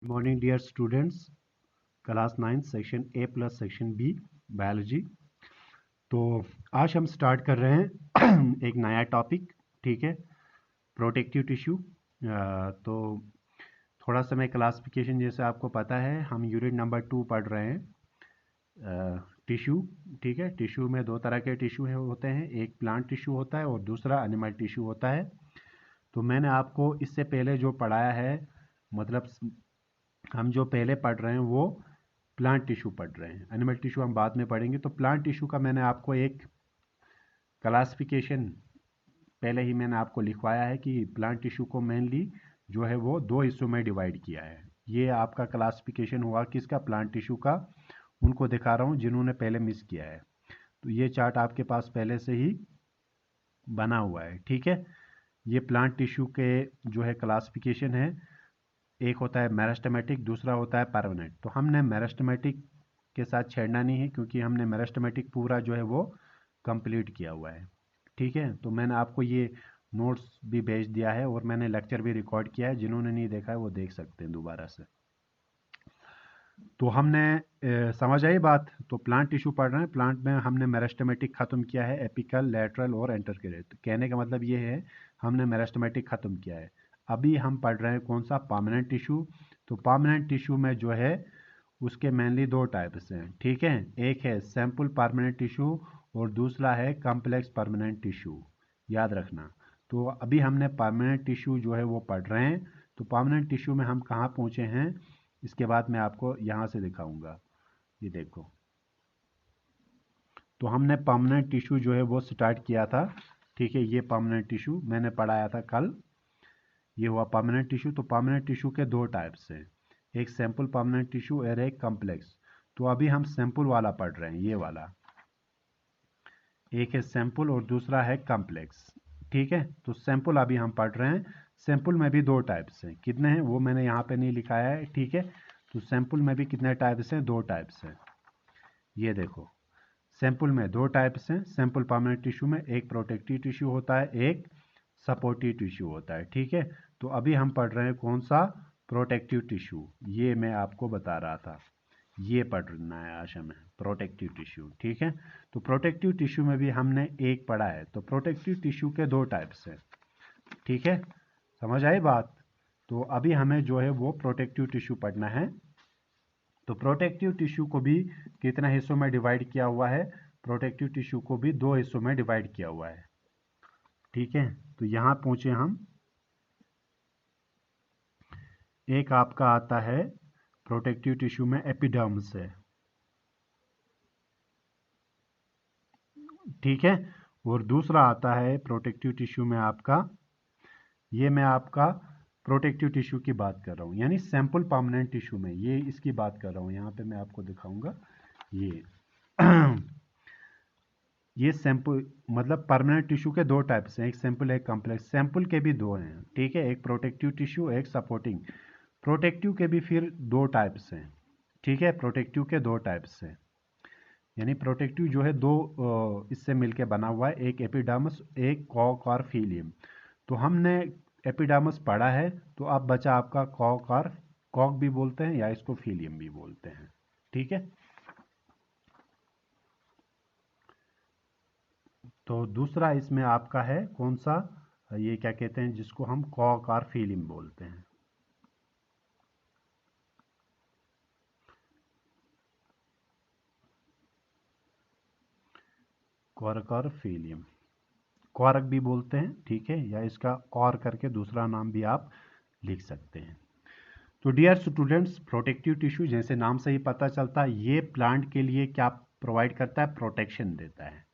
Morning dear students, class 9 section a plus section b biology. तो आज हम start कर रहे हैं एक नया टॉपिक। ठीक है, प्रोटेक्टिव टिश्यू। तो थोड़ा सा मैं क्लासिफिकेशन, जैसे आपको पता है हम यूनिट नंबर 2 पढ़ रहे हैं टिश्यू। ठीक है, टिश्यू में दो तरह के टिश्यू होते हैं, एक प्लांट टिश्यू होता है और दूसरा एनिमल टिश्यू होता है। तो मैंने आपको इससे पहले जो पढ़ाया है, मतलब हम जो पहले पढ़ रहे हैं वो प्लांट टिश्यू पढ़ रहे हैं, एनिमल टिश्यू हम बाद में पढ़ेंगे। तो प्लांट टिश्यू का मैंने आपको एक क्लासिफिकेशन पहले ही मैंने आपको लिखवाया है कि प्लांट टिश्यू को मेनली जो है वो दो हिस्सों में डिवाइड किया है। ये आपका क्लासिफिकेशन हुआ किसका, प्लांट टिश्यू का। उनको दिखा रहा हूँ जिन्होंने पहले मिस किया है। तो ये चार्ट आपके पास पहले से ही बना हुआ है। ठीक है, ये प्लांट टिश्यू के जो है क्लासिफिकेशन है। एक होता है मेरिस्टेमेटिक, दूसरा होता है परमानेंट। तो हमने मेरिस्टेमेटिक के साथ छेड़ना नहीं है क्योंकि हमने मेरिस्टेमेटिक पूरा जो है वो कंप्लीट किया हुआ है। ठीक है, तो मैंने आपको ये नोट्स भी भेज दिया है और मैंने लेक्चर भी रिकॉर्ड किया है, जिन्होंने नहीं देखा है वो देख सकते हैं दोबारा से। तो हमने समझ आई बात। तो प्लांट टिश्यू पढ़ रहे हैं, प्लांट में हमने मेरिस्टेमेटिक ख़त्म किया है, एपिकल, लेटरल और एंटरकेरियल। तो कहने का मतलब ये है हमने मेरिस्टेमेटिक ख़त्म किया है। अभी हम पढ़ रहे हैं कौन सा, परमानेंट टिश्यू। तो परमानेंट टिश्यू में जो है उसके मेनली दो टाइप्स हैं। ठीक है, एक है सैम्पल परमानेंट टिश्यू और दूसरा है कॉम्प्लेक्स परमानेंट टिश्यू, याद रखना। तो अभी हमने परमानेंट टिश्यू जो है वो पढ़ रहे हैं। तो परमानेंट टिश्यू में हम कहाँ पहुँचे हैं, इसके बाद मैं आपको यहाँ से दिखाऊंगा। ये देखो, तो हमने परमानेंट टिश्यू जो है वो स्टार्ट किया था। ठीक है, ये परमानेंट टिश्यू मैंने पढ़ाया था कल। ये हुआ परमानेंट टिश्यू। तो परमानेंट टिश्यू के दो टाइप्स हैं, एक सैम्पल परमानेंट टिश्यू और एक कॉम्प्लेक्स। तो अभी हम सैम्पल वाला पढ़ रहे हैं, ये वाला। एक है सैम्पल और दूसरा है कॉम्प्लेक्स। ठीक है, तो सैम्पल अभी हम पढ़ रहे हैं। सैम्पल में भी दो टाइप्स हैं, कितने हैं वो मैंने यहाँ पे नहीं लिखाया है। ठीक है, तो सैम्पल में भी कितने टाइप्स हैं, दो टाइप्स हैं। ये देखो, सैंपल में दो टाइप्स हैं। सैंपल परमानेंट टिश्यू में एक प्रोटेक्टिव टिश्यू होता है, एक सपोर्टिव टिश्यू होता है। ठीक है, तो अभी हम पढ़ रहे हैं कौन सा, प्रोटेक्टिव टिश्यू। ये मैं आपको बता रहा था, ये पढ़ना है आज हमें, प्रोटेक्टिव टिश्यू। ठीक है, तो प्रोटेक्टिव टिश्यू में भी हमने एक पढ़ा है। तो प्रोटेक्टिव टिश्यू के दो टाइप्स हैं। ठीक है, समझ आई बात। तो अभी हमें जो है वो प्रोटेक्टिव टिश्यू पढ़ना है। तो प्रोटेक्टिव टिश्यू को भी कितने हिस्सों में डिवाइड किया हुआ है, प्रोटेक्टिव टिश्यू को भी दो हिस्सों में डिवाइड किया हुआ है। ठीक है, तो यहां पहुंचे हम। एक आपका आता है प्रोटेक्टिव टिश्यू में एपिडर्मिस है। ठीक है, और दूसरा आता है प्रोटेक्टिव टिश्यू में आपका, ये मैं आपका प्रोटेक्टिव टिश्यू की बात कर रहा हूँ, यानी सैंपल परमानेंट टिश्यू में ये इसकी बात कर रहा हूँ। यहाँ पे मैं आपको दिखाऊंगा ये ये सैंपल मतलब परमानेंट टिश्यू के दो टाइप्स हैं, एक सैंपल एक कॉम्प्लेक्स। सैंपल के भी दो हैं। ठीक है, एक प्रोटेक्टिव टिश्यू, एक सपोर्टिंग। प्रोटेक्टिव के भी फिर दो टाइप्स हैं। ठीक है, प्रोटेक्टिव के दो टाइप्स हैं, यानी प्रोटेक्टिव जो है दो इससे मिलके बना हुआ है, एक एपिडर्मिस, एक कॉर्क और फीलियम। तो हमने एपिडर्मिस पढ़ा है, तो अब बचा आपका कॉर्क, और कॉर्क भी बोलते हैं या इसको फीलियम भी बोलते हैं। ठीक है, तो दूसरा इसमें आपका है कौन सा, ये क्या कहते हैं जिसको हम कॉर्क और फीलियम बोलते हैं। कॉर्क और फीलियम, कॉर्क भी बोलते हैं। ठीक है, या इसका और करके दूसरा नाम भी आप लिख सकते हैं। तो डियर स्टूडेंट्स, प्रोटेक्टिव टिश्यू जैसे नाम से ही पता चलता है, ये प्लांट के लिए क्या प्रोवाइड करता है, प्रोटेक्शन देता है।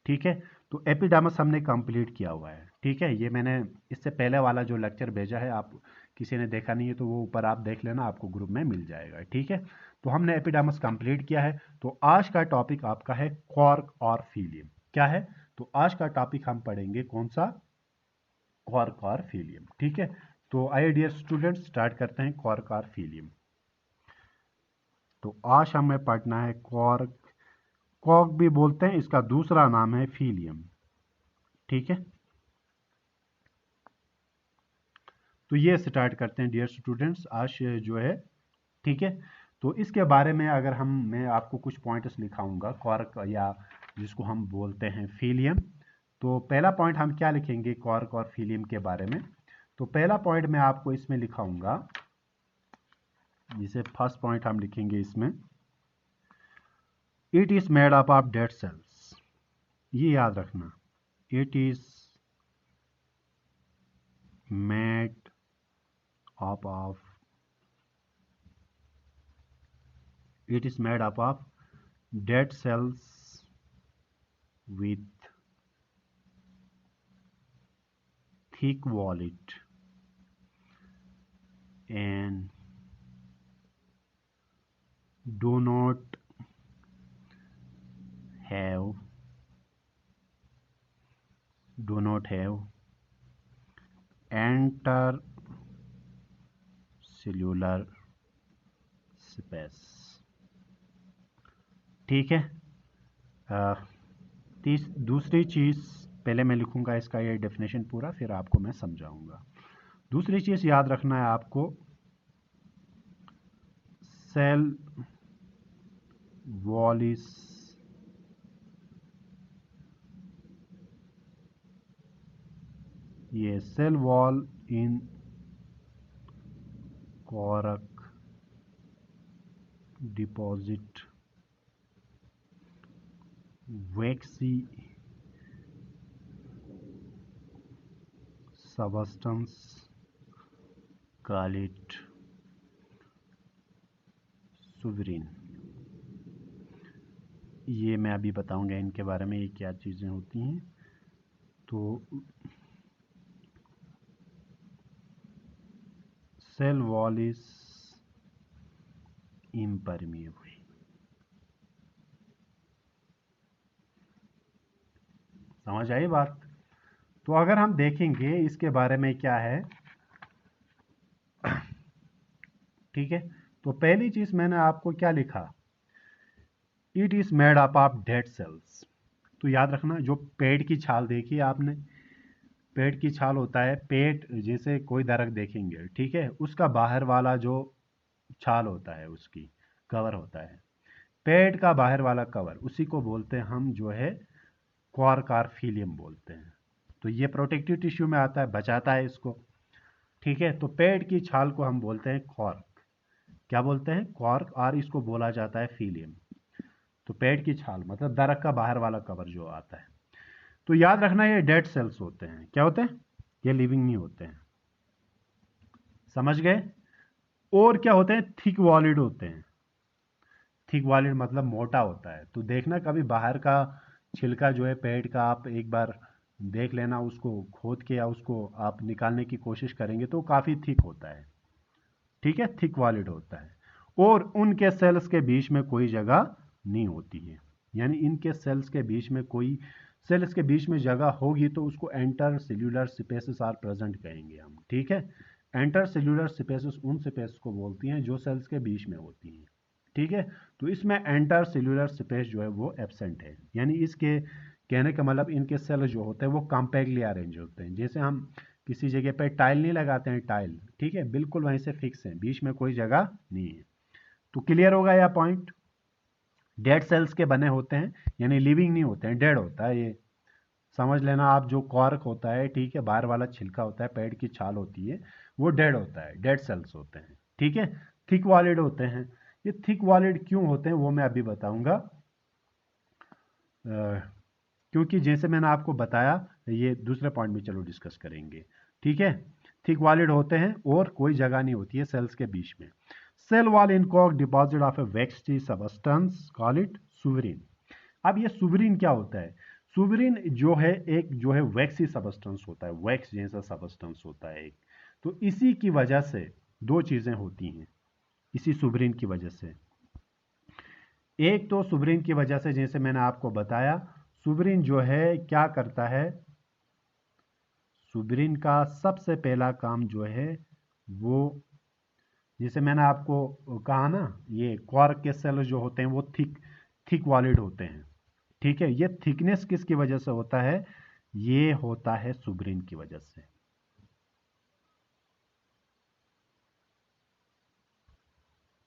ठीक है, तो एपिडर्मिस हमने कंप्लीट किया हुआ है। ठीक है, ये मैंने इससे पहले वाला जो लेक्चर भेजा है, आप किसी ने देखा नहीं है तो वो ऊपर आप देख लेना, आपको ग्रुप में मिल जाएगा। ठीक है, तो हमने एपिडर्मिस कंप्लीट किया है। तो आज का टॉपिक आपका है कॉर्क और फीलियम। क्या है, तो आज का टॉपिक हम पढ़ेंगे कौन सा, कॉर्क और फीलियम। ठीक है, तो आइए डियर स्टूडेंट्स स्टार्ट करते हैं कॉर्क और फीलियम। तो आज हमें पढ़ना है कॉर्क, कॉर्क भी बोलते हैं, इसका दूसरा नाम है फीलियम। ठीक है, तो ये स्टार्ट करते हैं डियर स्टूडेंट्स आज जो है ठीक है। तो इसके बारे में अगर मैं आपको कुछ पॉइंट्स लिखाऊंगा क्वार्क या जिसको हम बोलते हैं फीलियम। तो पहला पॉइंट हम क्या लिखेंगे क्वार्क और फीलियम के बारे में। तो पहला पॉइंट मैं आपको इसमें लिखाऊंगा, जिसे फर्स्ट पॉइंट हम लिखेंगे इसमें, it is made up of dead cells. ये याद रखना, it is made up of it is made up of dead cells with thick wallet and do not have intercellular space। ठीक है। दूसरी चीज़ पहले मैं लिखूंगा इसका ये डेफिनेशन पूरा, फिर आपको मैं समझाऊंगा। दूसरी चीज़ याद रखना है आपको, सेल वॉल इज ये cell wall in cork deposit waxy substance, call it suberin. ये मैं अभी बताऊंगा इनके बारे में, ये क्या चीज़ें होती हैं। तो सेल वॉल इज इम्परमिएबल। समझ आई बात। तो अगर हम देखेंगे इसके बारे में क्या है, ठीक है। तो पहली चीज मैंने आपको क्या लिखा, it is made up of dead cells. तो याद रखना, जो पेट की छाल देखी आपने, पेट की छाल होता है, पेट जैसे कोई दरख्त देखेंगे, ठीक है, उसका बाहर वाला जो छाल होता है, उसकी कवर होता है, पेट का बाहर वाला कवर, उसी को बोलते हैं हम जो है क्वार्क और फीलियम बोलते हैं। तो ये प्रोटेक्टिव टिश्यू में आता है, बचाता है इसको, ठीक है। तो पेट की छाल को हम बोलते हैं क्वार्क, क्या बोलते हैं, क्वार्क, और इसको बोला जाता है फीलियम। तो पेट की छाल मतलब दरख्त का बाहर वाला कवर जो आता है। तो याद रखना ये डेड सेल्स होते हैं, क्या होते हैं, ये लिविंग नहीं होते हैं। समझ गए। और क्या होते हैं, थिक वॉलिड होते हैं। थिक वॉलिड मतलब मोटा होता है। तो देखना कभी बाहर का छिलका जो है पेट का, आप एक बार देख लेना, उसको खोद के या उसको आप निकालने की कोशिश करेंगे तो काफ़ी थिक होता है, ठीक है, थिक वॉलिड होता है। और उनके सेल्स के बीच में कोई जगह नहीं होती है, यानी इनके सेल्स के बीच में कोई, सेल्स के बीच में जगह होगी तो उसको intercellular spaces are present कहेंगे हम, ठीक है। एंटर सेल्यूलर स्पेसेस उन स्पेस को बोलती हैं जो सेल्स के बीच में होती हैं, ठीक है। तो इसमें एंटर सेल्यूलर स्पेस जो है वो एब्सेंट है, यानी इसके कहने का मतलब इनके सेल जो होते हैं वो कॉम्पैक्टली अरेंज होते हैं। जैसे हम किसी जगह पे टाइल नहीं लगाते हैं, टाइल, ठीक है, बिल्कुल वहीं से फिक्स है, बीच में कोई जगह नहीं है। तो क्लियर होगा यह पॉइंट। डेड सेल्स के बने होते हैं, यानी लिविंग नहीं होते हैं, डेड होता है ये, समझ लेना आप। जो कॉर्क होता है, ठीक है, बाहर वाला छिलका होता है, पेड़ की छाल होती है, वो डेड होता है, डेड सेल्स होते हैं, ठीक है। थिक वॉलिड होते हैं। ये थिक वॉलिड क्यों होते हैं वो मैं अभी बताऊंगा, क्योंकि जैसे मैंने आपको बताया, ये दूसरे पॉइंट में चलो डिस्कस करेंगे, ठीक है। थिक वॉलिड होते हैं और कोई जगह नहीं होती है सेल्स के बीच में। Cell wall in cork deposit of a waxy substance, call it suberin. अब ये सुवरीन क्या होता है, सुवरीन जो है एक जो है वैक्सी सबस्टेंस होता है, वैक्स जैसा सबस्टेंस होता है एक। तो इसी की वजह से दो चीजें होती हैं, इसी सुवरीन की वजह से। एक तो सुवरीन की वजह से, जैसे मैंने आपको बताया, सुवरीन जो है क्या करता है, सुवरीन का सबसे पहला काम जो है वो, जैसे मैंने आपको कहा ना, ये क्वार्क के सेल जो होते हैं वो थिक थिक वॉलिड होते हैं, ठीक है। ये थिकनेस किसकी वजह से होता है, ये होता है सुवरीन की वजह से।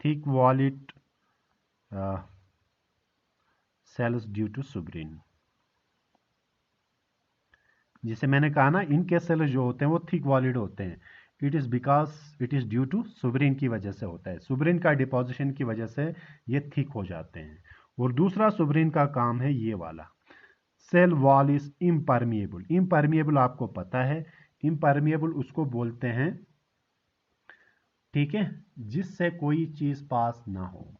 Thick walled cells due to suberin. जिसे मैंने कहा ना, इनके सेल जो होते हैं वो थिक वॉलिड होते हैं। It is because it is due to suberin की वजह से होता है, सुब्रिन का डिपोजिशन की वजह से ये थिक हो जाते हैं। और दूसरा सुब्रिन का काम है ये वाला, cell wall is impermeable. Impermeable आपको पता है, इम्परमिएबल उसको बोलते हैं, ठीक है, जिससे कोई चीज पास ना हो,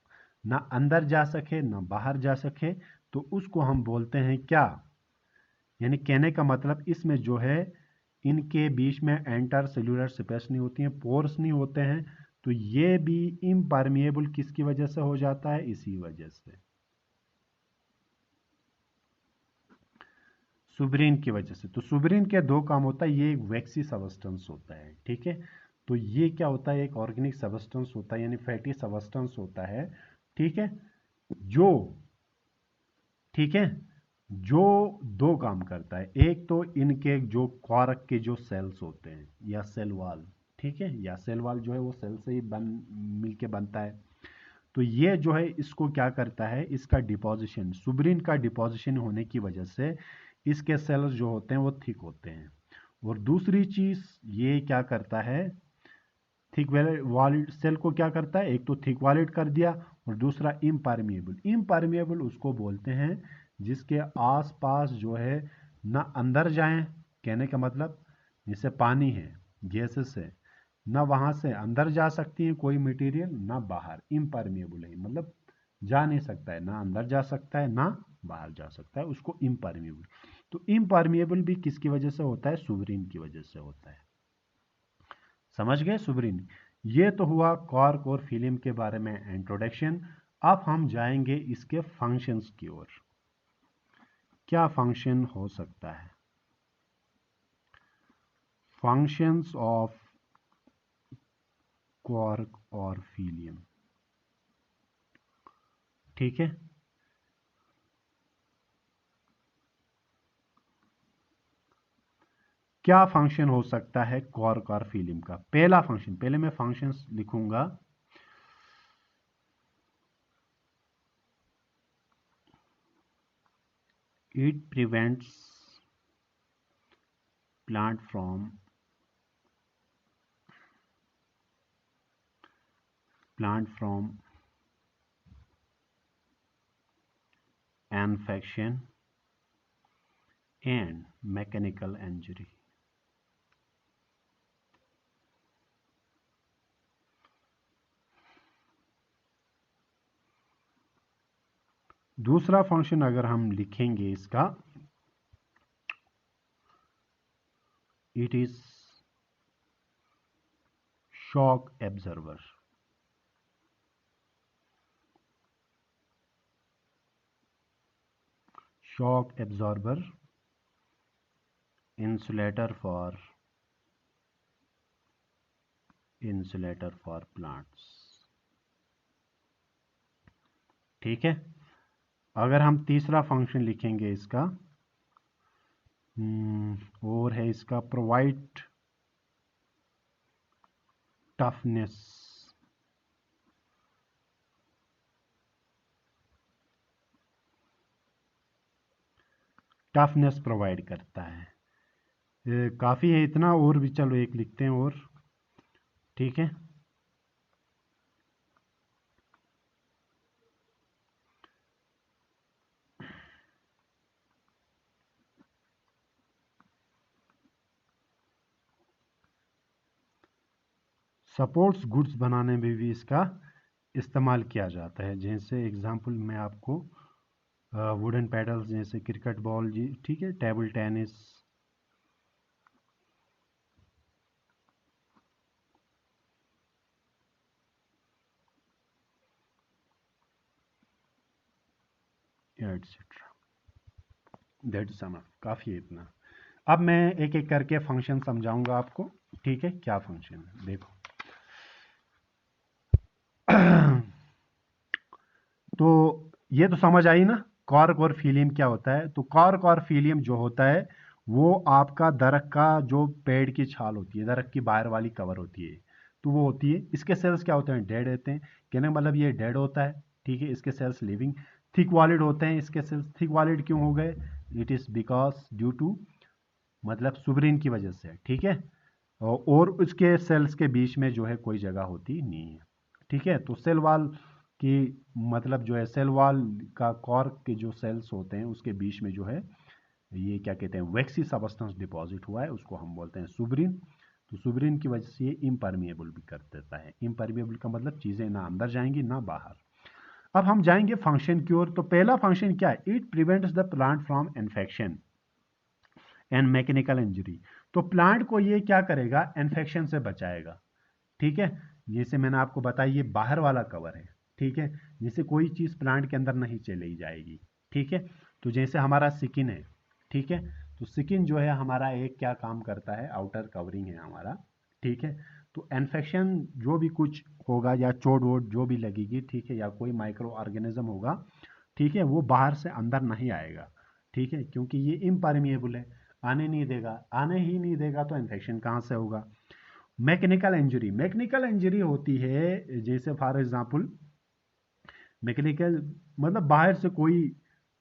ना अंदर जा सके ना बाहर जा सके, तो उसको हम बोलते हैं क्या, यानी कहने का मतलब इसमें जो है इनके बीच में एंटर सेल्यूलर स्पेस नहीं होती है, पोर्स नहीं होते हैं, तो ये भी इम्परमिएबल किसकी वजह से हो जाता है, इसी वजह से, सुब्रिन की वजह से। तो सुब्रिन के दो काम होता है, ये एक वैक्सी सबस्टेंस होता है, ठीक है, तो ये क्या होता है, एक ऑर्गेनिक सबस्टेंस होता है, यानी फैटी सबस्टेंस होता है, ठीक है, जो, ठीक है, जो दो काम करता है। एक तो इनके जो क्वार्क के जो सेल्स होते हैं या सेल वॉल, ठीक है, या सेल वॉल जो है वो सेल से ही मिलके बनता है, तो ये जो है इसको क्या करता है, इसका डिपोजिशन, सुब्रिन का डिपोजिशन होने की वजह से इसके सेल्स जो होते हैं वो थिक होते हैं। और दूसरी चीज ये क्या करता है, थिक वॉलिड सेल को क्या करता है, एक तो थिक वॉलिड कर दिया, और दूसरा इम्परमिएबल। इम्परमिएबल उसको बोलते हैं जिसके आसपास जो है ना अंदर जाएं, कहने का मतलब जैसे पानी है, गैसेस है, ना वहां से अंदर जा सकती है कोई मटेरियल, ना बाहर, इम्परमिएबल है, मतलब जा नहीं सकता है, ना अंदर जा सकता है ना बाहर जा सकता है, उसको इम्परमिएबल। तो इम्परमिएबल भी किसकी वजह से होता है, सुब्रिन की वजह से होता है। समझ गए सुब्रिन। ये तो हुआ कॉर्क और फिल्म के बारे में इंट्रोडक्शन। अब हम जाएंगे इसके फंक्शंस की ओर, क्या फंक्शन हो सकता है, फंक्शंस ऑफ क्वार्क और फिलियम, ठीक है। क्या फंक्शन हो सकता है क्वार्क और फिलियम का, पहला फंक्शन, पहले मैं फंक्शंस लिखूंगा, it prevents plant from infection and mechanical injury। दूसरा फंक्शन अगर हम लिखेंगे इसका, it is shock absorber. Shock absorber, insulator for plants, ठीक है। अगर हम तीसरा फंक्शन लिखेंगे इसका, और है इसका प्रोवाइड टफनेस, टफनेस प्रोवाइड करता है। काफ़ी है इतना, और भी चलो एक लिखते हैं और, ठीक है। सपोर्ट्स गुड्स बनाने में भी इसका इस्तेमाल किया जाता है, जैसे एग्जांपल मैं आपको वुडन पैडल्स, जैसे क्रिकेट बॉल जी, ठीक है, table tennis, etcetera, that is समझ, काफ़ी है इतना। अब मैं एक एक करके फंक्शन समझाऊंगा आपको, ठीक है, क्या फंक्शन है देखो। तो ये तो समझ आई ना, कॉर्क और फीलियम क्या होता है। तो कॉर्क और फीलियम जो होता है वो आपका दरख्त का जो पेड़ की छाल होती है, दरख्त की बाहर वाली कवर होती है, तो वो होती है। इसके सेल्स क्या होते हैं, डेड होते हैं, कहने का मतलब ये डेड होता है, ठीक है। इसके सेल्स लिविंग। थिक वॉलिड होते हैं इसके सेल्स। थिक वॉलिड क्यों हो गए, it is because due to, मतलब सुब्रीन की वजह से, ठीक है। और उसके सेल्स के बीच में जो है कोई जगह होती नहीं है, ठीक है। तो सेल वॉल की मतलब जो है सेल वॉल का कॉर के जो सेल्स होते हैं उसके बीच में जो है ये क्या कहते हैं, वैक्सी सबस्टेंस डिपॉजिट हुआ है, उसको हम बोलते हैं सुब्रीन। तो सुब्रीन की वजह से ये इम्परमिएबल भी कर देता है। इम्परमिएबल का मतलब चीज़ें ना अंदर जाएंगी ना बाहर। अब हम जाएंगे फंक्शन की ओर। तो पहला फंक्शन क्या है, it prevents the plant from infection and mechanical injury. तो प्लांट को ये क्या करेगा, इन्फेक्शन से बचाएगा, ठीक है। जैसे मैंने आपको बताया ये बाहर वाला कवर है, ठीक है, जिससे कोई चीज़ प्लांट के अंदर नहीं चली जाएगी, ठीक है। तो जैसे हमारा स्किन है, ठीक है, तो स्किन जो है हमारा एक क्या काम करता है, आउटर कवरिंग है हमारा, ठीक है। तो इन्फेक्शन जो भी कुछ होगा या चोट वोट जो भी लगेगी, ठीक है, या कोई माइक्रो ऑर्गेनिज्म होगा, ठीक है, वो बाहर से अंदर नहीं आएगा, ठीक है, क्योंकि ये इम्परमिएबल है, आने नहीं देगा। आने ही नहीं देगा तो इन्फेक्शन कहाँ से होगा। मैकेनिकल इंजरी, मैकेनिकल इंजरी होती है जैसे फॉर एग्जांपल मैकेनिकल मतलब बाहर से कोई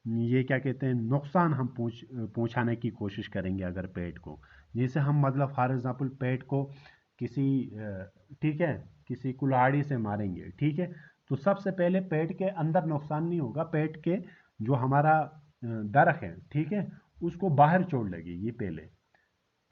ये क्या कहते हैं नुकसान हम पहुंचाने की कोशिश करेंगे अगर पेट को। जैसे हम मतलब फॉर एग्जांपल पेट को किसी ठीक है किसी कुल्हाड़ी से मारेंगे, ठीक है। तो सबसे पहले पेट के अंदर नुकसान नहीं होगा, पेट के जो हमारा दरख है, ठीक है, उसको बाहर चोट लगेगी पहले,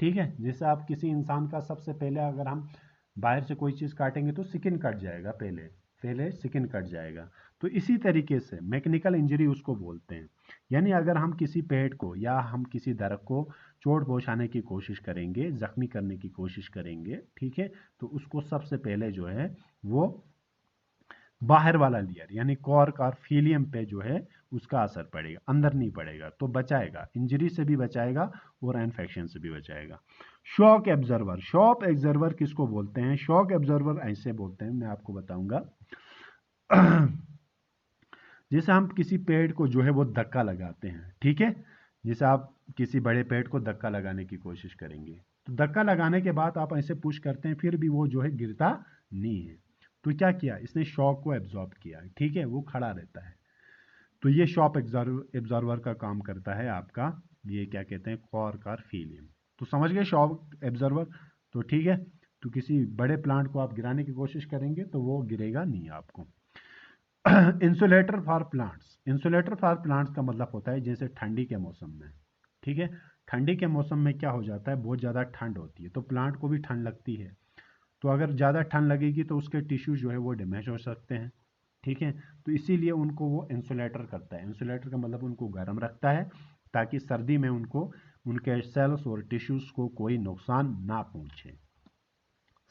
ठीक है। जैसे आप किसी इंसान का सबसे पहले अगर हम बाहर से कोई चीज़ काटेंगे तो स्किन कट जाएगा, पहले पहले स्किन कट जाएगा। तो इसी तरीके से मैकेनिकल इंजरी उसको बोलते हैं। यानी अगर हम किसी पेट को या हम किसी दरख्त को चोट पहुंचाने की कोशिश करेंगे, जख्मी करने की कोशिश करेंगे, ठीक है, तो उसको सबसे पहले जो है वो बाहर वाला लेयर यानी कॉर्क और फीलियम पे जो है उसका असर पड़ेगा, अंदर नहीं पड़ेगा, तो बचाएगा, इंजरी से भी बचाएगा और इन्फेक्शन से भी बचाएगा। शॉक एब्जर्वर, शॉक एब्जर्वर किसको बोलते हैं, शॉक एब्जर्वर ऐसे बोलते हैं, मैं आपको बताऊंगा। जैसे हम किसी पेड़ को जो है वो धक्का लगाते हैं, ठीक है, जैसे आप किसी बड़े पेड़ को धक्का लगाने की कोशिश करेंगे, तो धक्का लगाने के बाद आप ऐसे पुश करते हैं, फिर भी वो जो है गिरता नहीं है। तो क्या किया इसने, शॉक को एब्जॉर्ब किया, ठीक है, वो खड़ा रहता है। तो ये शॉक एब्जॉर्वर का काम करता है आपका, ये क्या कहते हैं, कॉर्क और फीलियम। तो समझ गए शॉक एब्जॉर्वर। तो ठीक है, तो किसी बड़े प्लांट को आप गिराने की कोशिश करेंगे तो वो गिरेगा नहीं आपको। Insulator for plants, insulator for plants का मतलब होता है जैसे ठंडी के मौसम में, ठीक है, ठंडी के मौसम में क्या हो जाता है, बहुत ज़्यादा ठंड होती है तो प्लांट को भी ठंड लगती है। तो अगर ज़्यादा ठंड लगेगी तो उसके टिश्यू जो है वो डैमेज हो सकते हैं, ठीक है। तो इसीलिए उनको वो इंसुलेटर करता है, इंसुलेटर का मतलब उनको गर्म रखता है ताकि सर्दी में उनको उनके सेल्स और टिश्यूज़ को कोई नुकसान ना पहुंचे।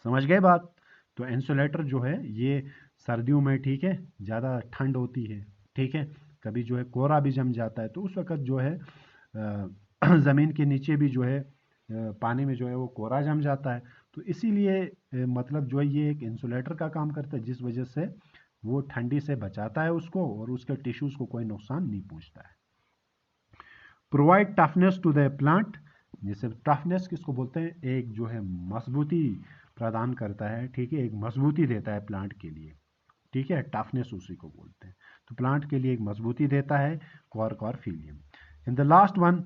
समझ गए बात। तो इंसुलेटर जो है ये सर्दियों में, ठीक है, ज़्यादा ठंड होती है, ठीक है, कभी जो है कोहरा भी जम जाता है तो उस वक्त जो है ज़मीन के नीचे भी जो है पानी में जो है वो कोहरा जम जाता है। तो इसीलिए मतलब जो है ये एक इंसुलेटर का काम करता है, जिस वजह से वो ठंडी से बचाता है उसको और उसके टिश्यूज़ को कोई नुकसान नहीं पहुंचता है। Provide toughness to the plant, जैसे टफनेस किसको बोलते हैं, एक जो है मजबूती प्रदान करता है, ठीक है, एक मजबूती देता है प्लांट के लिए, ठीक है, टफनेस उसी को बोलते हैं। तो प्लांट के लिए एक मजबूती देता है कॉर्क और phellem. In the last one,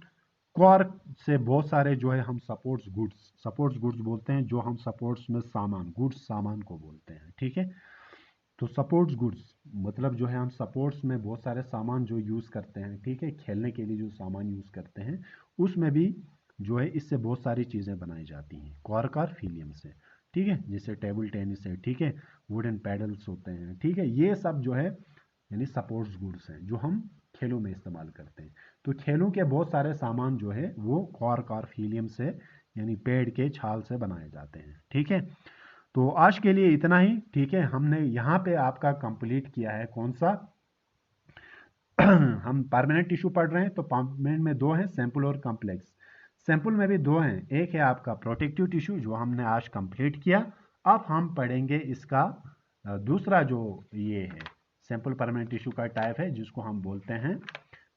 cork से बहुत सारे जो है हम सपोर्ट्स गुड्स बोलते हैं, जो हम सपोर्ट्स में सामान, गुड्स सामान को बोलते हैं, ठीक है। तो सपोर्ट्स गुड्स मतलब जो है हम सपोर्ट्स में बहुत सारे सामान जो यूज़ करते हैं, ठीक है, खेलने के लिए जो सामान यूज़ करते हैं उसमें भी जो है इससे बहुत सारी चीज़ें बनाई जाती हैं कॉर्क और फीलियम से, ठीक है, जैसे टेबल टेनिस है, ठीक है, वुडन पैडल्स होते हैं, ठीक है, ये सब जो है यानी सपोर्ट्स गुड्स हैं जो हम खेलों में इस्तेमाल करते हैं। तो खेलों के बहुत सारे सामान जो है वो कॉर्क और फीलियम से यानी पेड़ के छाल से बनाए जाते हैं, ठीक है। तो आज के लिए इतना ही, ठीक है। हमने यहाँ पे आपका कंप्लीट किया है कौन सा हम परमानेंट टिश्यू पढ़ रहे हैं, तो परमानेंट में दो हैं, सैंपल और कॉम्प्लेक्स। सैंपल में भी दो हैं, एक है आपका प्रोटेक्टिव टिश्यू जो हमने आज कंप्लीट किया। अब हम पढ़ेंगे इसका दूसरा जो ये है सैंपल परमानेंट टिश्यू का टाइप है जिसको हम बोलते हैं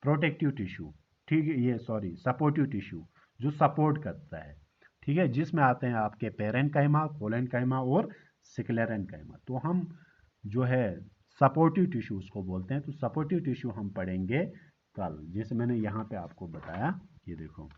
प्रोटेक्टिव टिश्यू, ठीक है, ये सॉरी सपोर्टिव टिश्यू जो सपोर्ट करता है, ठीक है, जिसमें आते हैं आपके पेरेन्काइमा, कोलेनकाइमा और सिकुलर एन्काइमा। तो हम जो है सपोर्टिव टिश्यू उसको बोलते हैं, तो सपोर्टिव टिश्यू हम पढ़ेंगे कल। जैसे मैंने यहाँ पे आपको बताया, ये देखो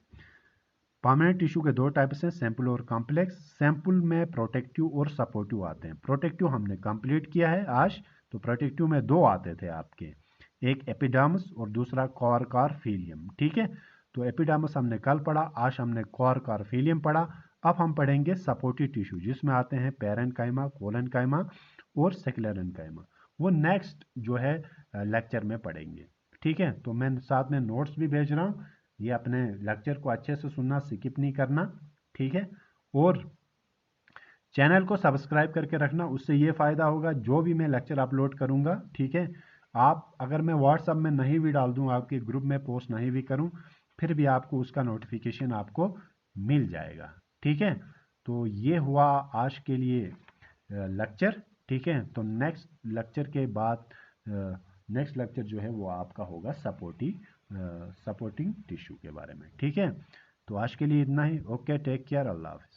परमानेंट टिश्यू के दो टाइप्स हैं, सैंपल और कॉम्प्लेक्स। सैंपल में प्रोटेक्टिव और सपोर्टिव आते हैं। प्रोटेक्टिव हमने कंप्लीट किया है आज, तो प्रोटेक्टिव में दो आते थे आपके, एक एपिडर्मिस और दूसरा कोर कार्पेलियम, ठीक है। तो एपिडर्मिस हमने कल पढ़ा, आज हमने कोर कार्पेलियम पढ़ा। अब हम पढ़ेंगे सपोर्टिव टिश्यू जिसमें आते हैं पैरेन्काइमा, कोलेन्काइमा और सेक्युलर, वो नेक्स्ट जो है लेक्चर में पढ़ेंगे, ठीक है। तो मैं साथ में नोट्स भी भेज रहा हूँ, ये अपने लेक्चर को अच्छे से सुनना, स्किप नहीं करना, ठीक है। और चैनल को सब्सक्राइब करके रखना, उससे ये फ़ायदा होगा जो भी मैं लेक्चर अपलोड करूँगा, ठीक है। आप अगर मैं व्हाट्सअप में नहीं भी डाल दूँ, आपके ग्रुप में पोस्ट नहीं भी करूँ, फिर भी आपको उसका नोटिफिकेशन आपको मिल जाएगा, ठीक है। तो ये हुआ आज के लिए लेक्चर, ठीक है। तो नेक्स्ट लेक्चर के बाद नेक्स्ट लेक्चर जो है वो आपका होगा सपोर्टिंग टिश्यू के बारे में, ठीक है। तो आज के लिए इतना ही। ओके, टेक केयर, अल्लाह हाफ़िज़।